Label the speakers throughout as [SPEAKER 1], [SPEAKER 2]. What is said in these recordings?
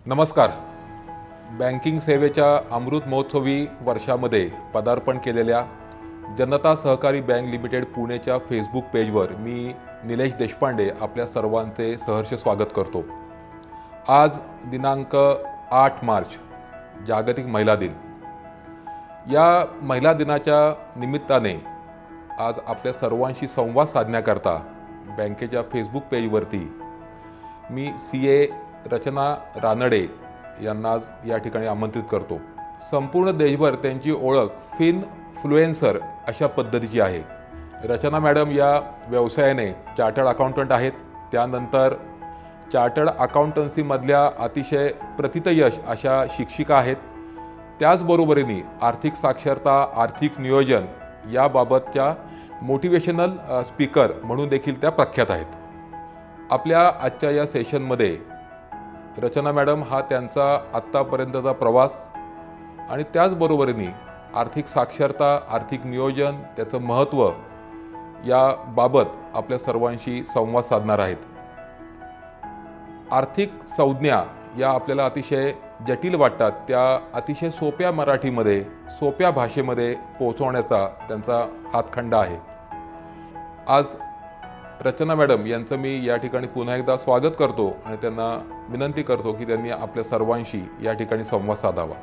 [SPEAKER 1] नमस्कार. बँकिंग सेवेच्या अमृत महोत्सवी वर्षामध्ये पदार्पण केलेल्या जनता सहकारी बँक लिमिटेड पुणेच्या फेसबुक पेजवर मी निलेश देशपांडे आपल्या सर्वांचे सहर्ष स्वागत करतो. आज दिनांक 8 मार्च जागतिक महिला दिन. या महिला दिनाच्या निमित्ताने आज आपल्या सर्वांशी संवाद साधण्याकरता बँकेच्या फेसबुक पेजवरती मी CA रचना रानडे यांना आज या ठिकाणी आमंत्रित करतो. संपूर्ण देशभर त्यांची ओळख फिनफ्लुएन्सर अशा पद्धतीची आहे. रचना मॅडम या व्यवसायाने चार्टर्ड अकाउंटंट आहेत. त्यानंतर चार्टर्ड अकाउंटन्सीमधल्या अतिशय प्रथितयश अशा शिक्षिका आहेत. त्याचबरोबरीने आर्थिक साक्षरता, आर्थिक नियोजन याबाबतच्या मोटिवेशनल स्पीकर म्हणून देखील त्या प्रख्यात आहेत. आपल्या आजच्या या सेशनमध्ये रचना मॅडम हा त्यांचा आत्तापर्यंतचा प्रवास आणि त्याचबरोबरीने आर्थिक साक्षरता, आर्थिक नियोजन, त्याचं महत्त्व याबाबत आपल्या सर्वांशी संवाद साधणार आहेत. आर्थिक संज्ञा या आपल्याला अतिशय जटिल वाटतात, त्या अतिशय सोप्या मराठीमध्ये, सोप्या भाषेमध्ये पोहोचवण्याचा त्यांचा हातखंडा आहे. आज रचना मॅडम यांचं मी या ठिकाणी पुन्हा एकदा स्वागत करतो आणि त्यांना विनंती करतो की त्यांनी आपल्या सर्वांशी या ठिकाणी संवाद साधावा.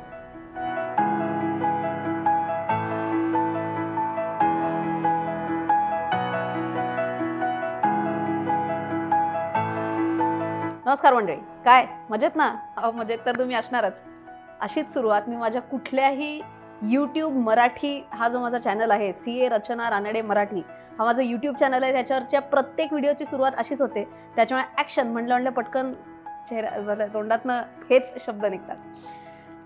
[SPEAKER 2] नमस्कार मंडळी, काय मजेत ना? मजेत तर तुम्ही असणारच. अशीच सुरुवात मी माझ्या कुठल्याही यूट्यूब मराठी हा जो माझा चॅनल आहे, CA रचना रानडे मराठी हा माझा यूट्यूब चॅनल आहे. त्याच्यावरच्या प्रत्येक व्हिडिओची सुरुवात अशीच होते. त्याच्यामुळे ॲक्शन म्हणलं पटकन चेहरा तोंडातनं हेच शब्द निघतात.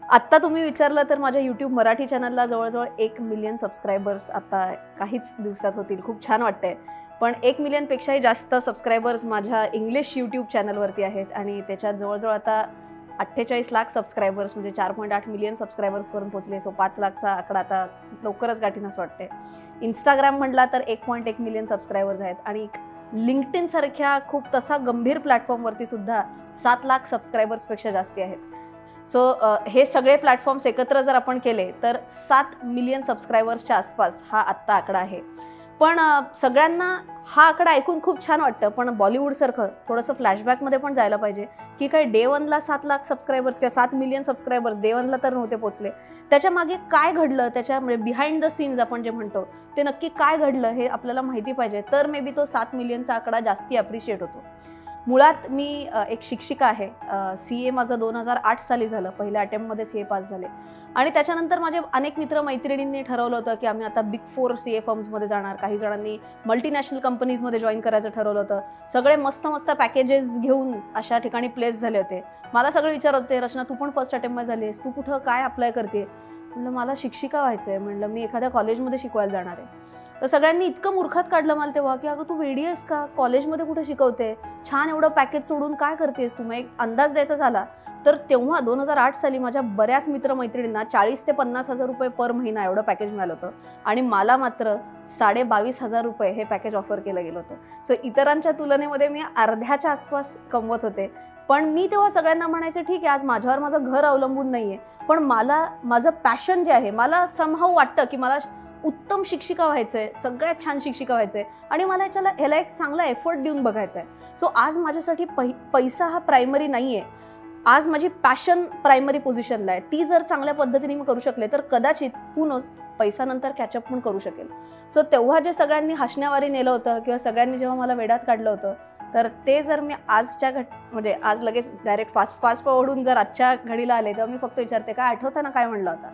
[SPEAKER 2] आत्ता तुम्ही विचारलं तर माझ्या यूट्यूब मराठी चॅनलला जवळजवळ 1 मिलियन सबस्क्रायबर्स आता काहीच दिवसात होतील. खूप छान वाटतंय. पण 1 मिलियनपेक्षाही जास्त सबस्क्रायबर्स माझ्या इंग्लिश यूट्यूब चॅनलवरती आहेत आणि त्याच्यात जवळजवळ आता 48 लाख सबस्क्रायबर्स म्हणजे 4.8 मिलियन सबस्क्रायबर्सवरून पोचले. 5 लाखचा आकडा आता लवकरच गाठीन असं वाटते. इंस्टाग्राम म्हटला तर 1.1 मिलियन सबस्क्रायबर्स आहेत आणि लिंक्डइन सारख्या खूप तसा गंभीर प्लॅटफॉर्मवरती सुद्धा 7 लाख सबस्क्रायबर्सपेक्षा जास्ती आहेत. सो हे सगळे प्लॅटफॉर्म्स एकत्र जर आपण केले तर 7 मिलियन सबस्क्रायबर्सच्या आसपास हा आत्ता आकडा आहे. पण सगळ्यांना हा आकडा ऐकून खूप छान वाटतं, पण बॉलिवूडसारखं थोडंसं फ्लॅशबॅकमध्ये पण जायला पाहिजे की काही डे 1ला 7 लाख सबस्क्रायबर्स किंवा 7 मिलियन सबस्क्रायबर्स डे 1ला तर नव्हते पोचले. त्याच्या मागे काय घडलं, त्याच्यामुळे बिहाइंड द सीन्स आपण जे म्हणतो ते नक्की काय घडलं हे आपल्याला माहिती पाहिजे. तर मे बी तो 7 मिलियनचा आकडा जास्ती अप्रिशिएट होतो. मुळात मी एक शिक्षिका आहे. CA माझं 2008 साली झालं. पहिल्या अटेम्प्टमध्ये CA पास झाले आणि त्याच्यानंतर माझे अनेक मित्र मैत्रिणींनी ठरवलं होतं की आम्ही आता बिग 4 CA फर्म्समध्ये जाणार. काही जणांनी मल्टीनॅशनल कंपनीजमध्ये जॉईन करायचं ठरवलं होतं. सगळे मस्त मस्त पॅकेजेस घेऊन अशा ठिकाणी प्लेस झाले होते. मला सगळे विचारत होते, रचना तू पण फर्स्ट अटेम्प्टमध्ये झालीस, तू कुठं काय अप्लाय करते? म्हणलं मला शिक्षिका व्हायचं आहे. म्हणलं मी एखाद्या कॉलेजमध्ये शिकवायला जाणार आहे. तर सगळ्यांनी इतकं मूर्खात काढलं मला तेव्हा की अगं तू वेडी आहेस का? कॉलेजमध्ये कुठे शिकवते? छान एवढं पॅकेज सोडून काय करतेस तू? मग एक अंदाज द्यायचा झाला तर तेव्हा 2008 साली माझ्या बऱ्याच मित्रमैत्रिणींना 40,000 ते 50,000 रुपये पर महिना एवढं पॅकेज मिळालं होतं आणि मला मात्र 22,500 रुपये हे पॅकेज ऑफर केलं गेलं होतं. सो इतरांच्या तुलनेमध्ये मी अर्ध्याच्या आसपास कमवत होते. पण मी तेव्हा सगळ्यांना म्हणायचं ठीक आहे, आज माझ्यावर माझं घर अवलंबून नाही आहे, पण मला माझं पॅशन जे आहे, मला समहाऊ वाटतं की मला उत्तम शिक्षिका व्हायचं आहे, सगळ्यात छान शिक्षिका व्हायचं आहे आणि मला ह्याला एक चांगला एफर्ट देऊन बघायचं आहे. सो आज माझ्यासाठी पैसा हा प्रायमरी नाही आहे. आज माझी पॅशन प्रायमरी पोझिशनला आहे. ती जर चांगल्या पद्धतीने मी करू शकले तर कदाचित नोस पैसा नंतर कॅचअप पण करू शकेल. सो तेव्हा जे सगळ्यांनी हसण्यावारी नेलं होतं किंवा सगळ्यांनी जेव्हा मला वेडात काढलं होतं तर ते जर मी आजच्या म्हणजे आज लगेच डायरेक्ट फास्ट फॉरवर्डून जर आजच्या घडीला आले तर मी फक्त विचारते काय आठवतं ना काय म्हणलं होता.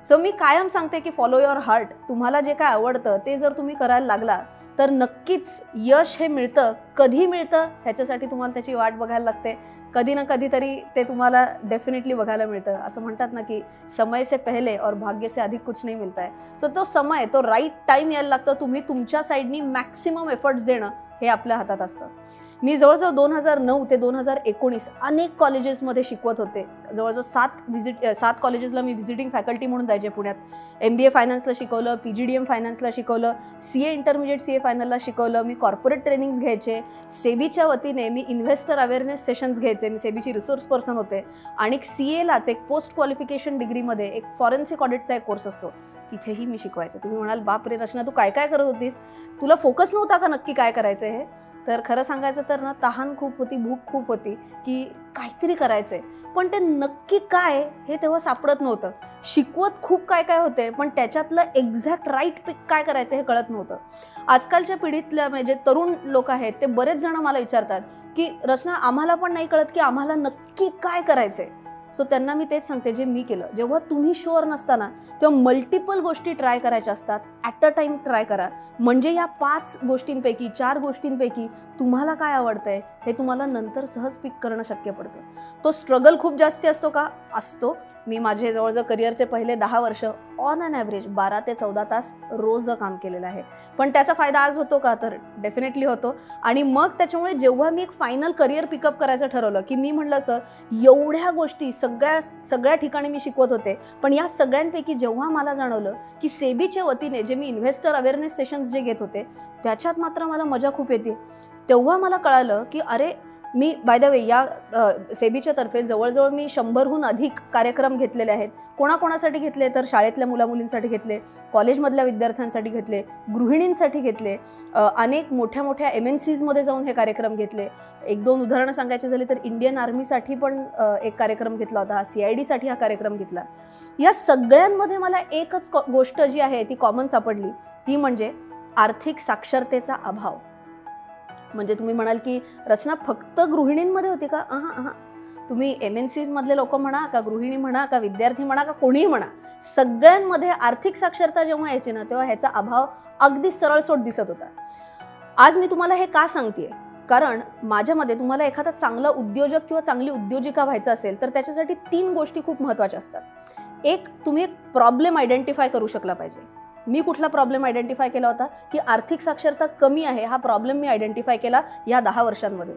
[SPEAKER 2] सो मी कायम सांगते की फॉलो युअर हार्ट. तुम्हाला जे काय आवडतं ते जर तुम्ही करायला लागला तर नक्कीच यश हे मिळतं. कधी मिळतं ह्याच्यासाठी तुम्हाला त्याची वाट बघायला लागते. कधी ना कधीतरी ते तुम्हाला डेफिनेटली बघायला मिळतं. असं म्हणतात ना की समय से पहले और भाग्य से अधिक कुछ नहीं मिलता है. सो तो समय, तो राईट टाईम यायला लागतं. तुम्ही तुमच्या साईडनी मॅक्सिमम एफर्ट्स देणं हे आपल्या हातात असतं. मी जवळजवळ 2009 ते 2019 अनेक कॉलेजेसमध्ये शिकवत होते. जवळजवळ 7 कॉलेजेसला मी व्हिजिटिंग फॅकल्टी म्हणून जायचे पुण्यात. MBA फायनान्सला शिकवलं, PGDM फायनान्सला शिकवलं, CA इंटरमिजिएट CA फायनलला शिकवलं. मी कॉर्पोरेट ट्रेनिंग्स घ्यायचे. सेबीच्या वतीने मी इन्व्हेस्टर अवेअरनेस सेशन्स घ्यायचे. मी सेबीची रिसोर्स पर्सन होते. आणि CAलाच एक पोस्ट क्वालिफिकेशन डिग्रीमध्ये एक फॉरेन्सिक ऑडिटचा एक कोर्स असतो, तिथेही मी शिकवायचे. तुम्ही म्हणाल बाप रे रचना, तू काय काय करत होतीस, तुला फोकस नव्हता का नक्की काय करायचं हे? तर खरं सांगायचं तर ना, तहान खूप होती, भूक खूप होती की काहीतरी करायचंय, पण ते नक्की काय हे तेव्हा सापडत नव्हतं. शिकवत खूप काय काय होते, पण त्याच्यातलं एक्झॅक्ट राईट पिक काय करायचं हे कळत नव्हतं. आजकालच्या पिढीतल्या म्हणजे तरुण लोक आहेत ते बरेच जण मला विचारतात की रचना, आम्हाला पण नाही कळत की आम्हाला नक्की काय करायचंय. सो त्यांना मी तेच सांगते जे मी केलं. जेव्हा तुम्ही शुअर नसताना तेव्हा मल्टिपल गोष्टी ट्राय करायच्या असतात. ॲट अ टाइम ट्राय करा. म्हणजे या 5 गोष्टींपैकी 4 गोष्टींपैकी तुम्हाला काय आवडतंय हे तुम्हाला नंतर सहज पिक करणं शक्य पडतं. तो स्ट्रगल खूप जास्ती असतो का? असतो. मी माझे जवळजवळ करिअरचे पहिले 10 वर्ष ऑन ॲन ॲव्हरेज 12 ते 14 तास रोज काम केलेलं आहे. पण त्याचा फायदा आज होतो का? तर डेफिनेटली होतो. आणि मग त्याच्यामुळे जेव्हा मी एक फायनल करिअर पिकअप करायचं ठरवलं की मी म्हटलं सर, एवढ्या गोष्टी सगळ्या ठिकाणी मी शिकवत होते, पण या सगळ्यांपैकी जेव्हा मला जाणवलं की सेबीच्या वतीने जे मी इन्व्हेस्टर अवेअरनेस सेशन्स जे घेत होते त्याच्यात मात्र मला मजा खूप येते, तेव्हा मला कळालं की अरे, मी बाय द वे या सेबीच्या तर्फे जवळजवळ मी 100हून अधिक कार्यक्रम घेतलेले आहेत. कोणाकोणासाठी घेतले तर शाळेतल्या मुलामुलींसाठी घेतले, कॉलेजमधल्या विद्यार्थ्यांसाठी घेतले, गृहिणींसाठी घेतले, अनेक मोठ्या मोठ्या MNCsमध्ये जाऊन हे कार्यक्रम घेतले. 1-2 उदाहरणं सांगायची झाली तर इंडियन आर्मीसाठी पण एक कार्यक्रम घेतला होता, CID साठी हा कार्यक्रम घेतला. या सगळ्यांमध्ये मला एकच गोष्ट जी आहे ती कॉमन सापडली, ती म्हणजे आर्थिक साक्षरतेचा अभाव. म्हणजे तुम्ही म्हणाल की रचना फक्त गृहिणींमध्ये होती का? तुम्ही MNCs मधले लोक म्हणा का, गृहिणी म्हणा का, विद्यार्थी म्हणा का, कोणीही म्हणा, सगळ्यांमध्ये आर्थिक साक्षरता जेव्हा यायची ना तेव्हा ह्याचा अभाव अगदी सरळसोट दिसत होता. आज मी तुम्हाला हे का सांगतेय? कारण माझ्यामध्ये तुम्हाला एखादा चांगला उद्योजक किंवा चांगली उद्योजिका व्हायचं असेल तर त्याच्यासाठी 3 गोष्टी खूप महत्त्वाच्या असतात. एक, तुम्ही एक प्रॉब्लेम आयडेंटिफाय करू शकला पाहिजे. मी कुठला प्रॉब्लेम आयडेंटिफाय केला होता की आर्थिक साक्षरता कमी आहे, हा प्रॉब्लेम मी आयडेंटिफाय केला या 10 वर्षांमध्ये.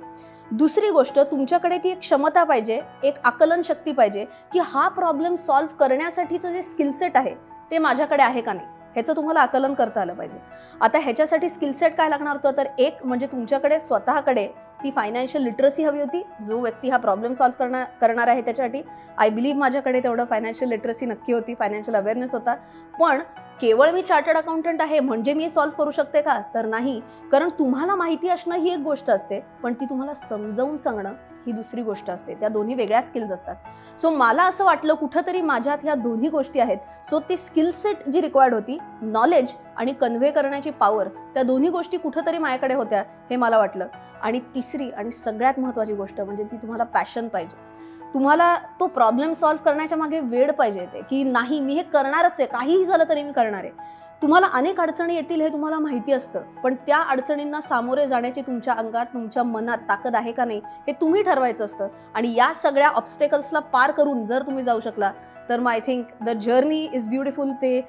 [SPEAKER 2] दुसरी गोष्ट, तुमच्याकडे ती एक क्षमता पाहिजे, एक आकलन शक्ती पाहिजे की हा प्रॉब्लेम सॉल्व्ह करण्यासाठीचं जे स्किलसेट आहे ते माझ्याकडे आहे का नाही, ह्याचं तुम्हाला आकलन करता आलं पाहिजे. आता ह्याच्यासाठी स्किलसेट काय लागणार होतं? तर एक म्हणजे तुमच्याकडे स्वतःकडे ती फायनान्शियल लिटरसी हवी होती. जो व्यक्ती हा प्रॉब्लेम सॉल्व्ह करणार आहे त्याच्यासाठी आय बिलीव्ह माझ्याकडे तेवढं फायनान्शियल लिटरसी नक्की होती, फायनान्शियल अवेअरनेस होता. पण केवळ मी चार्टर्ड अकाउंटंट आहे म्हणजे मी सॉल्व्ह करू शकते का? तर नाही. कारण तुम्हाला माहिती असणं ही एक गोष्ट असते, पण ती तुम्हाला समजावून सांगणं ही दुसरी गोष्ट असते. त्या दोन्ही वेगळ्या स्किल्स असतात. सो मला असं वाटलं कुठंतरी माझ्यात ह्या दोन्ही गोष्टी आहेत. सो ती स्किल सेट जी रिक्वायर्ड होती, नॉलेज आणि कन्व्हे करण्याची पॉवर, त्या दोन्ही गोष्टी कुठंतरी माझ्याकडे होत्या हे मला वाटलं. आणि तिसरी आणि सगळ्यात महत्त्वाची गोष्ट म्हणजे ती तुम्हाला पॅशन पाहिजे. तुम्हाला तो प्रॉब्लेम सॉल्व्ह करण्याच्या मागे वेळ पाहिजे ते की नाही मी हे करणारच आहे, काहीही झालं तरी मी करणार आहे. तुम्हाला अनेक अडचणी येतील हे तुम्हाला माहिती असतं, पण त्या अडचणींना सामोरे जाण्याची तुमच्या अंगात, तुमच्या मनात ताकद आहे का नाही हे तुम्ही ठरवायचं असतं. आणि या सगळ्या ऑब्स्टेकल्सला पार करून जर तुम्ही जाऊ शकला तर मग I think the journey is beautiful. ते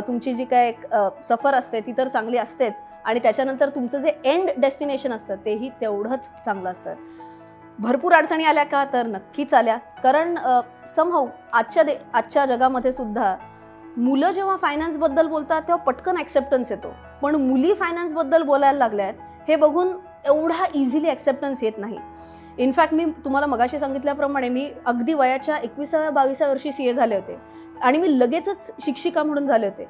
[SPEAKER 2] तुमची जी काय सफर असते ती तर चांगली असतेच, आणि त्याच्यानंतर तुमचं जे एंड डेस्टिनेशन असतं तेही तेवढंच चांगलं असतं. भरपूर अडचणी आल्या का? तर नक्कीच आल्या. कारण समहाऊ आजच्या जगामध्ये सुद्धा मुलं जेव्हा फायनान्सबद्दल बोलतात तेव्हा पटकन ॲक्सेप्टन्स येतो, पण मुली फायनान्सबद्दल बोलायला लागल्यात हे बघून एवढा इझिली ॲक्सेप्टन्स येत नाही. इनफॅक्ट मी तुम्हाला मगाशी सांगितल्याप्रमाणे मी अगदी वयाच्या 21व्या-22व्या वर्षी CA झाले होते आणि मी लगेचच शिक्षिका म्हणून झाले होते.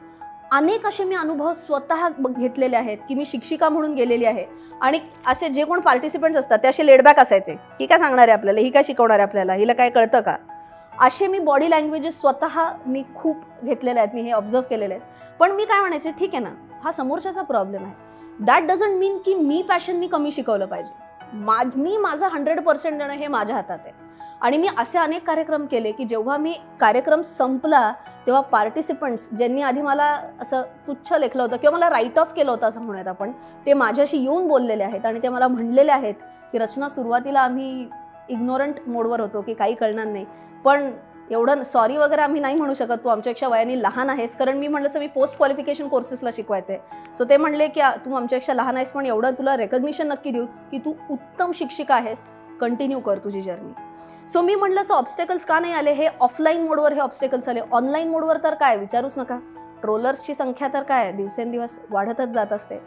[SPEAKER 2] अनेक असे मी अनुभव स्वतः घेतलेले आहेत की मी शिक्षिका म्हणून गेलेली आहे. आणि असे जे कोण पार्टिसिपंट्स असतात ते असे लेडबॅक असायचे, ही काय सांगणार आहे आपल्याला, ही काय शिकवणार आहे आपल्याला, हिला काय कळतं का, असे मी बॉडी लँग्वेजेस स्वतः मी खूप घेतलेले आहेत, मी हे ऑब्झर्व केलेले आहेत. पण मी काय म्हणायचे, ठीक आहे ना, हा समोरच्याचा प्रॉब्लेम आहे, दॅट डझंट मीन की मी पॅशननी कमी शिकवलं पाहिजे. मी माझं 100% देणं हे माझ्या हातात आहे. आणि मी असे अनेक कार्यक्रम केले की जेव्हा मी कार्यक्रम संपला तेव्हा पार्टिसिपंट्स ज्यांनी आधी मला असं तुच्छ लेखलं होतं किंवा मला राईट ऑफ केलं होतं असं म्हणूयात आपण, ते माझ्याशी येऊन बोललेले आहेत आणि ते मला म्हणलेले आहेत की रचना, सुरुवातीला आम्ही इग्नोरंट मोडवर होतो की काही कळणार नाही, पण एवढं सॉरी वगैरे आम्ही नाही म्हणू शकत, तू आमच्यापेक्षा वयाने लहान आहेस, कारण मी म्हटलं मी पोस्ट क्वालिफिकेशन कोर्सेसला शिकवायचे. सो ते म्हणले की तू आमच्यापेक्षा लहान आहेस, पण एवढं तुला रेकग्निशन नक्की देऊ की तू उत्तम शिक्षिका आहेस, कंटिन्यू कर तुझी जर्नी. सो मी म्हटलं ऑब्स्टेकल्स का नाही आले, हे ऑफलाईन मोडवर हे ऑब्स्टेकल्स आले. ऑनलाईन मोडवर तर काय विचारूच नका, ट्रोलर्सची संख्या तर काय दिवसेंदिवस वाढतच जात असते.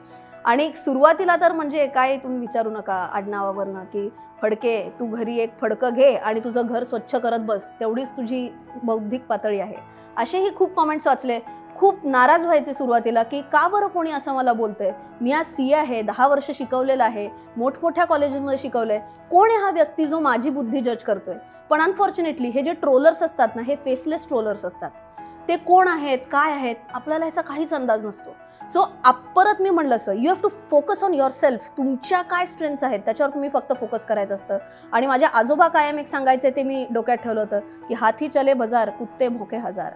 [SPEAKER 2] आणि सुरुवातीला तर म्हणजे काय तुम्ही विचारू नका आडनावावरनं की फडके, तू घरी एक फडकं घे आणि तुझं घर स्वच्छ करत बस, तेवढीच तुझी बौद्धिक पातळी आहे, असेही खूप कॉमेंट्स वाचले. खूप नाराज व्हायचे सुरुवातीला की का बरं कोणी असं मला बोलतंय, मी आज CA आहे, 10 वर्ष शिकवलेलं आहे, मोठमोठ्या कॉलेजेसमध्ये शिकवलंय, कोण आहे हा व्यक्ती जो माझी बुद्धी जज करतोय. पण अनफॉर्च्युनेटली हे जे ट्रोलर्स असतात ना, हे फेसलेस ट्रोलर्स असतात. ते कोण आहेत, काय आहेत, आपल्याला ह्याचा काहीच अंदाज नसतो. सो परत मी म्हणलं you have to focus on yourself. तुमच्या काय स्ट्रेंथ्स आहेत त्याच्यावर तुम्ही फक्त फोकस करायचं असतं. आणि माझ्या आजोबा कायम एक सांगायचे, ते मी डोक्यात ठेवलं होतं की हाथी चले बाजार, कुत्ते भोके हजार.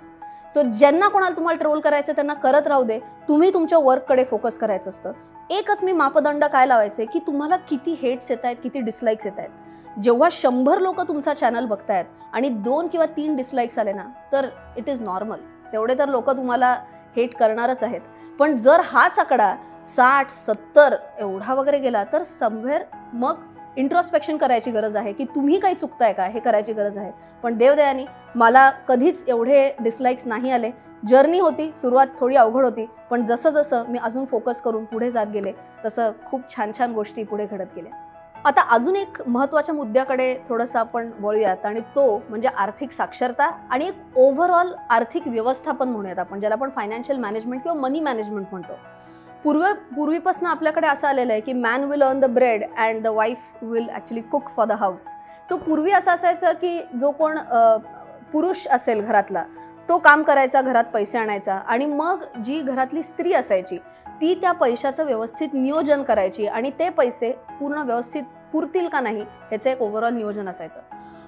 [SPEAKER 2] सो ज्यांना कोणाला तुम्हाला ट्रोल करायचं त्यांना करत राहू दे, तुम्ही तुमच्या वर्ककडे फोकस करायचं असतं. एकच मी मापदंड काय लावायचे की तुम्हाला किती हेट्स येत आहेत, किती डिसलाईक्स येत आहेत. जेव्हा 100 लोक तुमचा चॅनल बघतायत आणि 2 किंवा 3 डिसलाईक्स आले ना, तर इट इज नॉर्मल, तेवढे तर लोक तुम्हाला हेट करणारच आहेत. पण जर हाच आकडा 60-70 एवढा वगैरे गेला तर समवेअर मग इंट्रोस्पेक्शन करायची गरज आहे की तुम्ही काही चुकताय का, हे करायची गरज आहे. पण देवदयानी मला कधीच एवढे डिसलाईक्स नाही आले. जर्नी होती, सुरुवात थोडी अवघड होती, पण जसं जसं मी अजून फोकस करून पुढे जात गेले तसं खूप छान छान गोष्टी पुढे घडत गेल्या. आता अजून एक महत्त्वाच्या मुद्द्याकडे थोडंसं आपण वळूयात, आणि तो म्हणजे आर्थिक साक्षरता आणि एक ओव्हरऑल आर्थिक व्यवस्थापन म्हणूयात आपण, ज्याला आपण फायनान्शियल मॅनेजमेंट किंवा मनी मॅनेजमेंट म्हणतो. पूर्वीपासून आपल्याकडे असं आलेलं आहे की man will earn the bread and the wife will actually cook for the house. So पूर्वी असं असायचं की जो कोण पुरुष असेल घरातला, तो काम करायचा, घरात पैसे आणायचा, आणि मग जी घरातली स्त्री असायची ती त्या पैशाचं व्यवस्थित नियोजन करायची आणि ते पैसे पूर्ण व्यवस्थित पुरतील का नाही ह्याचं एक ओव्हरऑल नियोजन असायचं.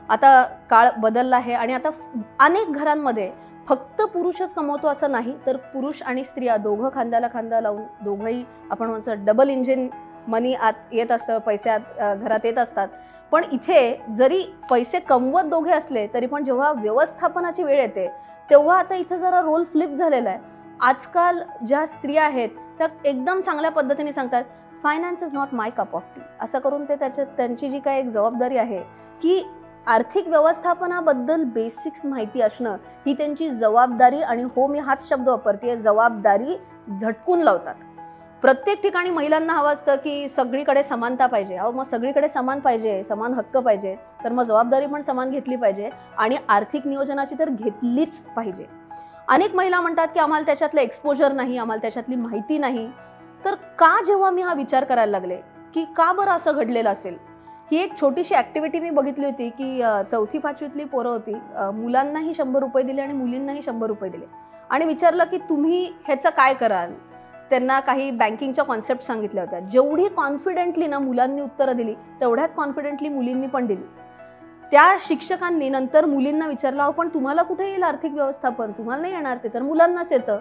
[SPEAKER 2] आता काळ बदलला आहे आणि आता अनेक घरांमध्ये फक्त पुरुषच कमवतो असं नाही, तर पुरुष आणि स्त्रिया दोघं खांद्याला खांदा लावून, दोघंही आपण म्हणतो डबल इंजिन मनी आत येत असतं, पैसे आत घरात येत असतात. पण इथे जरी पैसे कमवत दोघे असले तरी पण जेव्हा व्यवस्थापनाची वेळ येते तेव्हा आता इथं जरा रोल फ्लिप झालेला आहे. आजकाल ज्या स्त्रिया आहेत त्या एकदम चांगल्या पद्धतीने सांगतात finance is not my cup of T, असं करून ते त्यांची जी काय एक जबाबदारी आहे की आर्थिक व्यवस्थापनाबद्दल बेसिक्स माहिती असणं ही त्यांची जबाबदारी, आणि हो मी हाच शब्द वापरते, जबाबदारी झटकून लावतात. प्रत्येक ठिकाणी महिलांना हवं असतं की सगळीकडे समानता पाहिजे. अहो मग सगळीकडे समान पाहिजे, समान हक्क पाहिजे, तर मग जबाबदारी पण समान घेतली पाहिजे आणि आर्थिक नियोजनाची तर घेतलीच पाहिजे. अनेक महिला म्हणतात की आम्हाला त्याच्यातलं एक्सपोजर नाही, आम्हाला त्याच्यातली माहिती नाही. तर का जेव्हा मी हा विचार करायला लागले की का बरं असं घडलेलं असेल, ही एक छोटीशी ॲक्टिव्हिटी मी बघितली होती की 4थी-5वीतली पोरं होती, मुलांनाही 100 रुपये दिले आणि मुलींनाही 100 रुपये दिले आणि विचारलं की तुम्ही ह्याचं काय कराल. त्यांना काही बँकिंगच्या कॉन्सेप्ट सांगितल्या होत्या. जेवढी कॉन्फिडेंटली ना मुलांनी उत्तरं दिली तेवढ्याच कॉन्फिडेंटली मुलींनी पण दिली. त्या शिक्षकांनी नंतर मुलींना विचारलं, अहो पण तुम्हाला कुठे येईल आर्थिक व्यवस्थापन, तुम्हाला नाही येणार ते, तर मुलांनाच येतं.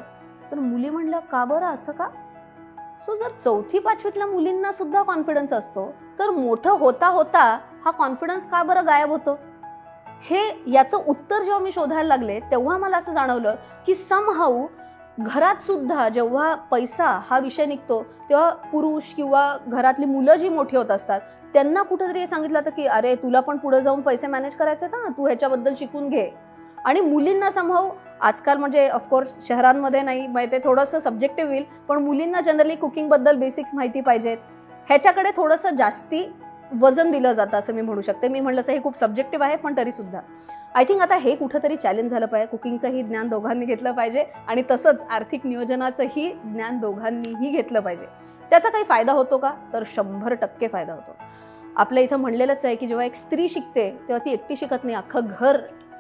[SPEAKER 2] तर मुली म्हणल्या का बरं असं का. सो जर 4थी-5वीतल्या मुलींना सुद्धा कॉन्फिडन्स असतो तर मोठं होता होता हा कॉन्फिडन्स का बरं गायब होतो. हे याचं उत्तर जेव्हा मी शोधायला लागले तेव्हा मला असं जाणवलं की समहाऊ घरात सुद्धा जेव्हा पैसा हा विषय निघतो तेव्हा पुरुष किंवा घरातली मुलं जी मोठी होत असतात त्यांना कुठेतरी हे सांगितलं होतं की अरे तुला पण पुढे जाऊन पैसे मॅनेज करायचे ना, तू ह्याच्याबद्दल शिकून घे. आणि मुलींना समहाऊ आजकाल म्हणजे ऑफकोर्स शहरांमध्ये नाही, म्हणजे ते थोडंसं सब्जेक्टिव्ह होईल, पण मुलींना जनरली कुकिंगबद्दल बेसिक्स माहिती पाहिजेत, ह्याच्याकडे थोडंसं जास्ती वजन दिलं जातं असं मी म्हणू शकते. मी म्हटलं हे खूप सब्जेक्टिव्ह आहे, पण तरीसुद्धा आय थिंक आता हे कुठंतरी चॅलेंज झालं पाहिजे. कुकिंगचंही ज्ञान दोघांनी घेतलं पाहिजे आणि तसंच आर्थिक नियोजनाचंही ज्ञान दोघांनीही घेतलं पाहिजे. त्याचा काही फायदा होतो का, तर 100% फायदा होतो. आपल्या इथं म्हणलेलंच आहे की जेव्हा एक स्त्री शिकते तेव्हा ती एकटी शिकत नाही, अख्खं घर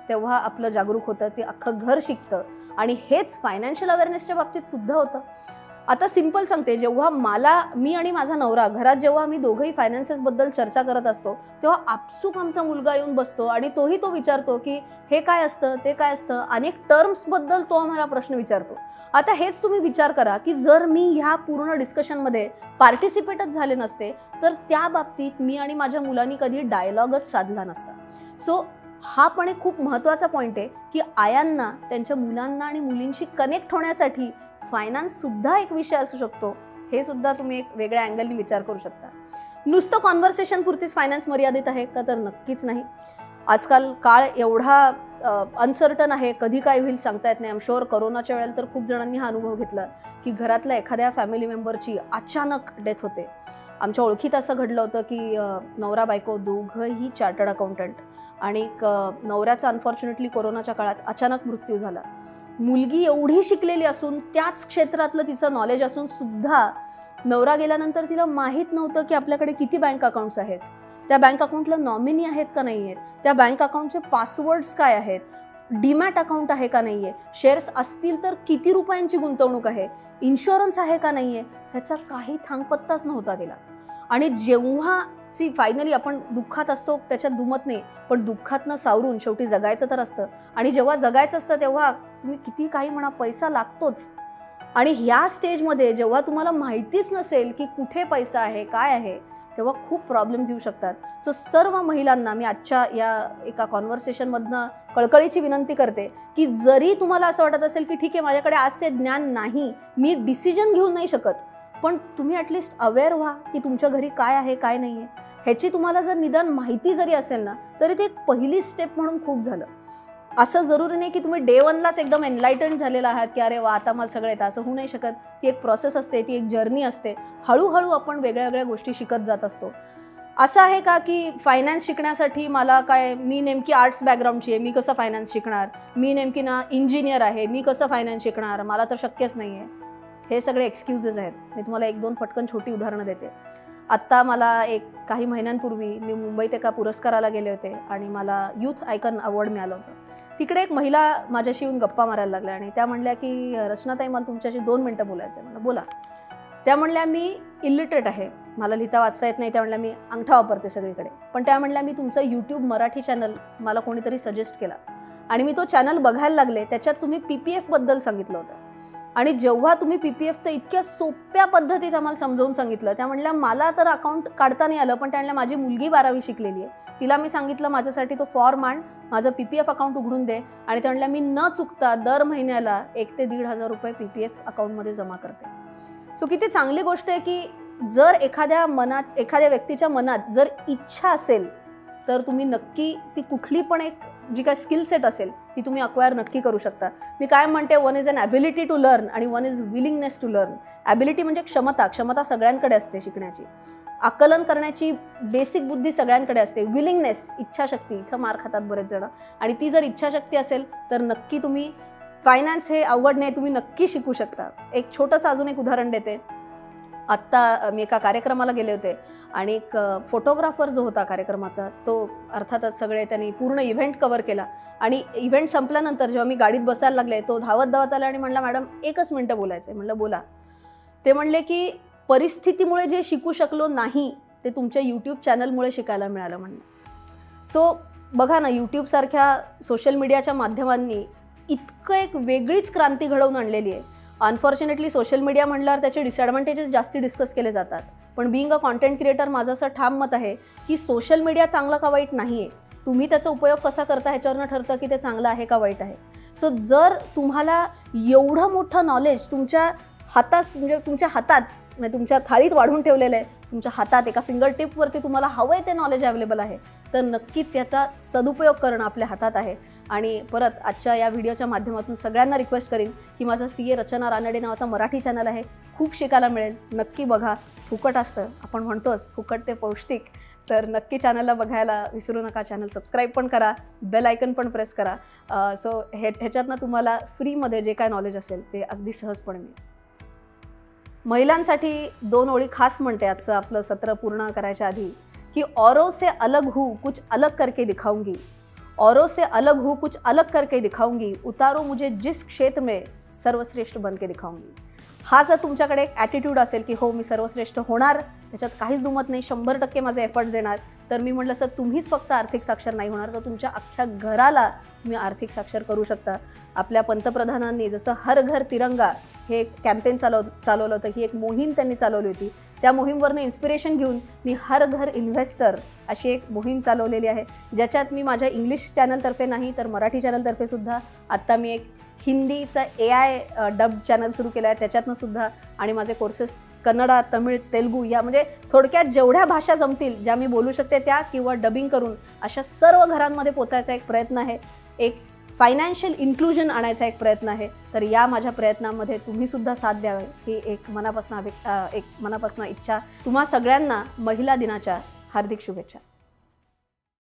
[SPEAKER 2] तेव्हा आपलं जागरूक होतं, ते अख्खं घर शिकतं. आणि हेच फायनान्शियल अवेअरनेसच्या बाबतीत सुद्धा होतं. आता सिंपल सांगते, जेव्हा मी आणि माझा नवरा घरात जेव्हा आम्ही दोघंही फायनान्सेसबद्दल चर्चा करत असतो तेव्हा आपसूक आमचा मुलगा येऊन बसतो आणि तो विचारतो की हे काय असतं, ते काय असतं. अनेक टर्म्सबद्दल तो आम्हाला प्रश्न विचारतो. आता हेच तुम्ही विचार करा की जर मी ह्या पूर्ण डिस्कशनमध्ये पार्टिसिपेटच झाले नसते तर त्या बाबतीत मी आणि माझ्या मुलांनी कधी डायलॉगच साधला नसता. सो हा पण एक खूप महत्त्वाचा पॉईंट आहे की आयांना त्यांच्या मुलांना आणि मुलींशी कनेक्ट होण्यासाठी फायनान्स सुद्धा एक विषय असू शकतो. हे सुद्धा तुम्ही एक वेगळ्या अँगलनी विचार करू शकता. नुसतं कॉन्व्हर्सेशन पुरतीच फायनान्स मर्यादित आहे का, तर नक्कीच नाही. आजकाल काळ एवढा अनसर्टन आहे, कधी काय होईल सांगता येत नाही. आय एम शुअर कोरोनाच्या वेळेला तर खूप जणांनी हा अनुभव घेतला की घरातल्या एखाद्या फॅमिली मेंबरची अचानक डेथ होते. आमच्या ओळखीत असं घडलं होतं की नवरा बायको दोघंही चार्टर्ड अकाउंटंट आणि नवऱ्याचा अनफॉर्च्युनेटली कोरोनाच्या काळात अचानक मृत्यू झाला. मुलगी एवढी शिकलेली असून त्याच क्षेत्रातलं तिचं नॉलेज असून सुद्धा नवरा गेल्यानंतर तिला माहीत नव्हतं की आपल्याकडे किती बँक अकाउंट्स आहेत, त्या बँक अकाउंटला नॉमिनी आहेत का नाही आहेत, त्या बँक अकाउंटचे पासवर्ड्स काय आहेत, डीमॅट अकाउंट आहे का नाही आहे, शेअर्स असतील तर किती रुपयांची गुंतवणूक आहे, इन्शुरन्स आहे का नाही आहे, ह्याचा काही थांगपत्ताच नव्हता तिला. आणि जेव्हा फायनली आपण दुःखात असतो त्याच्यात दुमत नाही, पण दुःखातनं सावरून शेवटी जगायचं तर असतं. आणि जेव्हा जगायचं असतं तेव्हा तुम्ही किती काही म्हणा, पैसा लागतोच. आणि ह्या स्टेजमध्ये जेव्हा तुम्हाला माहितीच नसेल की कुठे पैसा आहे काय आहे, तेव्हा खूप प्रॉब्लेम्स येऊ शकतात. सो सर्व महिलांना मी आजच्या या एका कॉन्व्हर्सेशनमधनं कळकळीची विनंती करते की जरी तुम्हाला असं वाटत असेल की ठीक आहे माझ्याकडे आज ते ज्ञान नाही, मी डिसिजन घेऊ नाही शकत, पण तुम्ही ॲटलिस्ट अवेअर व्हा की तुमच्या घरी काय आहे काय नाही आहे. ह्याची तुम्हाला जर निदान माहिती जरी असेल ना, तरी ते एक पहिली स्टेप म्हणून खूप झालं. असं जरुरी नाही की तुम्ही डे 1लाच एकदम एनलायटन झालेला आहात की अरे वा आता मला सगळं येतं, असं होऊ नाही शकत. ती एक प्रोसेस असते, ती एक जर्नी असते. हळूहळू आपण वेगळ्या वेगळ्या गोष्टी शिकत जात असतो. असं आहे का की फायनान्स शिकण्यासाठी मला काय, मी नेमकी आर्ट्स बॅकग्राऊंडची आहे, मी कसं फायनान्स शिकणार, मी नेमकी ना इंजिनियर आहे, मी कसं फायनान्स शिकणार, मला तर शक्यच नाही आहे. हे सगळे एक्सक्युजेस आहेत. मी तुम्हाला 1-2 पटकन छोटी उदाहरणं देते. आत्ता मला काही महिन्यांपूर्वी मी मुंबईत एका पुरस्काराला गेले होते आणि मला यूथ आयकॉन अवॉर्ड मिळालं होतं. तिकडे एक महिला माझ्याशी येऊन गप्पा मारायला लागल्या आणि त्या म्हणल्या की रचनाताई मला तुमच्याशी 2 मिनटं बोलायचं आहे. म्हणलं बोला. त्या म्हणल्या मी इलिटरेट आहे, मला लिहिता वाचता येत नाही. त्या म्हणल्या मी अंगठा वापरते सगळीकडे. पण त्या म्हणल्या मी तुमचं यूट्यूब मराठी चॅनल मला कोणीतरी सजेस्ट केला आणि मी तो चॅनल बघायला लागले. त्याच्यात तुम्ही PPF बद्दल सांगितलं होतं आणि जेव्हा तुम्ही PPFचं इतक्या सोप्या पद्धतीत आम्हाला समजावून सांगितलं, त्या म्हणल्या मला तर अकाउंट काढता नाही आलं, पण त्या म्हणल्या माझी मुलगी 12वी शिकलेली आहे, तिला मी सांगितलं माझ्यासाठी तो फॉर्म आण, माझं PPF अकाउंट उघडून दे. आणि त्या म्हणल्या मी न चुकता दर महिन्याला 1,000 ते 1,500 रुपये PPF अकाउंटमध्ये जमा करते. सो किती चांगली गोष्ट आहे की जर एखाद्या व्यक्तीच्या मनात जर इच्छा असेल तर तुम्ही नक्की ती कुठली पण एक जी काय स्किल सेट असेल ती तुम्ही अक्वायर नक्की करू शकता. मी काय म्हणते, one is an ability to learn आणि one is willingness to learn. Ability म्हणजे क्षमता सगळ्यांकडे असते शिकण्याची, आकलन करण्याची बेसिक बुद्धी सगळ्यांकडे असते. विलिंगनेस, इच्छाशक्ती, इथं मार खातात बरेच जण. आणि ती जर इच्छाशक्ती असेल तर नक्की तुम्ही फायनान्स हे अवघड नाही, तुम्ही नक्की शिकू शकता. एक छोटंसं अजून एक उदाहरण देते. आत्ता मी एका कार्यक्रमाला गेले होते आणि एक फोटोग्राफर जो होता कार्यक्रमाचा, तो अर्थातच सगळे त्यांनी पूर्ण इव्हेंट कव्हर केला. आणि इव्हेंट संपल्यानंतर जेव्हा मी गाडीत बसायला लागले, तो धावत आला आणि म्हणला मॅडम 1च मिनटं बोलायचं आहे. म्हणलं बोला. ते म्हणले की परिस्थितीमुळे जे शिकू शकलो नाही ते तुमच्या यूट्यूब चॅनलमुळे शिकायला मिळालं म्हणलं. सो बघा ना, यूट्यूबसारख्या सोशल मीडियाच्या माध्यमांनी इतकं एक वेगळीच क्रांती घडवून आणलेली आहे. अनफॉर्च्युनेटली सोशल मीडिया म्हटल्यावर त्याचे डिसएडव्हान्टेजेस जास्ती डिस्कस केले जातात, पण बिईंग अ कॉन्टेंट क्रिएटर माझं असं ठाम मत आहे की सोशल मीडिया चांगलं का वाईट नाही आहे, तुम्ही त्याचा उपयोग कसा करता ह्याच्यावरनं ठरतं की ते चांगलं आहे का वाईट आहे. सो जर तुम्हाला एवढं मोठं नॉलेज तुमच्या हातात म्हणजे तुमच्या थाळीत वाढून ठेवलेलं आहे, तुमच्या हातात एका फिंगर टिपवरती तुम्हाला हवं आहे ते नॉलेज अवेलेबल आहे, तर नक्कीच याचा सदुपयोग करणं आपल्या हातात आहे. आणि परत आजच्या या व्हिडिओच्या माध्यमातून सगळ्यांना रिक्वेस्ट करीन की माझं CA रचना रानडे नावाचा मराठी चॅनल आहे, खूप शिकायला मिळेल, नक्की बघा. फुकट असतं, आपण म्हणतोच फुकट ते पौष्टिक, तर नक्की चॅनलला बघायला विसरू नका. चॅनल सबस्क्राईब पण करा, बेल आयकन पण प्रेस करा. सो ह्याच्यातनं तुम्हाला फ्रीमध्ये जे काय नॉलेज असेल ते अगदी सहजपणे मिळेल. महिलांसाठी 2 ओळी खास म्हणते आजचं आपलं सत्र पूर्ण करायच्या आधी की औरों से अलग हूँ कुछ अलग करके दिखाऊंगी, औरों से अलग हूँ कुछ अलग करके दिखाऊंगी, उतारो मुझे जिस क्षेत्र में सर्वश्रेष्ठ बन के दिखाऊंगी. हा जर तुमच्याकडे एक ॲटिट्यूड असेल की हो मी सर्वश्रेष्ठ होणार, त्याच्यात काहीच दुमत नाही, 100% माझे एफर्ट्स देणार, तर मी म्हटलं सर तुम्हीच फक्त आर्थिक साक्षर नाही होणार तर तुमच्या अख्ख्या घराला तुम्ही आर्थिक साक्षर करू शकता. आपल्या पंतप्रधानांनी जसं हर घर तिरंगा हे एक कॅम्पेन चालवलं होतं, ही एक मोहीम त्यांनी चालवली होती. त्या मोहीमवरनं इन्स्पिरेशन घेऊन मी हर घर इन्व्हेस्टर अशी एक मोहीम चालवलेली आहे, ज्याच्यात मी माझ्या इंग्लिश चॅनलतर्फे नाही तर मराठी चॅनलतर्फे सुद्धा आत्ता मी एक हिंदीचा AI डब चॅनल सुरू केला आहे, त्याच्यातनं सुद्धा. आणि माझे कोर्सेस कन्नडा, तमिळ, तेलुगू या म्हणजे थोडक्यात जेवढ्या भाषा जमतील ज्या मी बोलू शकते त्या किंवा डबिंग करून अशा सर्व घरांमध्ये पोचायचा एक प्रयत्न आहे. एक फायनान्शियल इन्क्लुजन आणायचा एक प्रयत्न आहे. तर या माझ्या प्रयत्नामध्ये तुम्ही सुद्धा साथ द्यावे ही एक मनापासून इच्छा. तुम्हा सगळ्यांना महिला दिनाच्या हार्दिक शुभेच्छा.